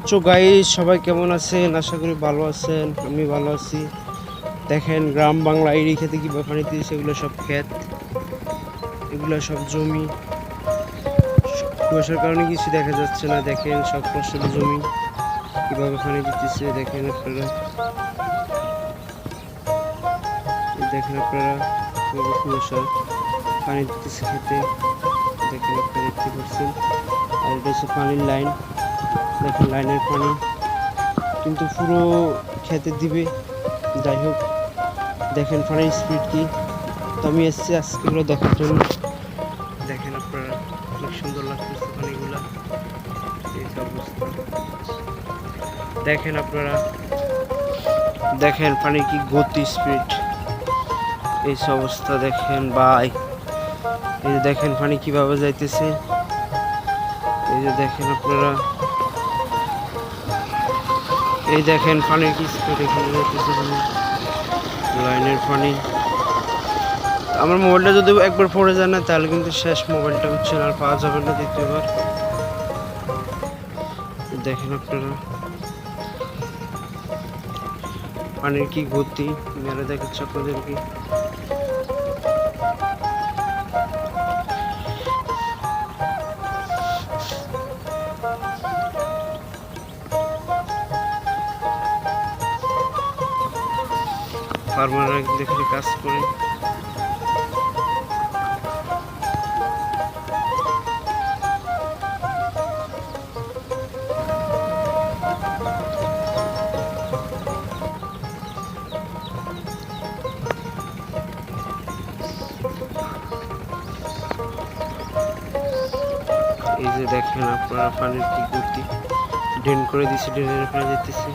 তো গাইস সবাই কেমন আছেন? আশা করি ভালো আছেন। আমি ভালো আছি। দেখেন গ্রাম বাংলা এই খেতে কিভাবে পানি দিয়েছে, এগুলো সব ক্ষেত, এগুলো সব জমি। কুয়াশার কারণে কিছু দেখা যাচ্ছে না। দেখেন সব ফসলি জমি কিভাবে পানি দিতেছে। দেখেন আপনারা কিভাবে কুয়াশা পানি দিতেছে খেতে। দেখেন আপনারা দেখতে পাচ্ছেন। আর এটা হচ্ছে পানির লাইন। দেখেন লাইনের পানি কিন্তু পুরো খেতে দিবে। যাই হোক, দেখেন পানির স্পিড কি। তো আমি এসেছি আজকে এগুলো দেখার জন্য। দেখেন আপনারা অনেক সুন্দর লাগতেছে পানিগুলা। এই যে অবস্থা দেখেন আপনারা, দেখেন পানির কি গতি, স্পিড, এই অবস্থা দেখেন ভাই। এই যে দেখেন পানি কিভাবে যাইতেছে। এই যে দেখেন আপনারা, এই দেখেন পানির কি স্পিড, এখানে যাইতেছে পানি, লাইনের পানি। আমার মোবাইলটা যদি একবার পড়ে যায় না তাহলে কিন্তু শেষ, মোবাইলটা হচ্ছে আর পাওয়া যাবে না দ্বিতীয়বার। দেখেন আপনারা পানির কি গতি, মেরে দেখাচ্ছে আপনাদেরকে। ফার্মাররা দেখে কাজ করে। এই যে দেখেন আপনারা পানির কি গতি, ড্রেন করে দিচ্ছে, ড্রেনের পানি যেতেছে।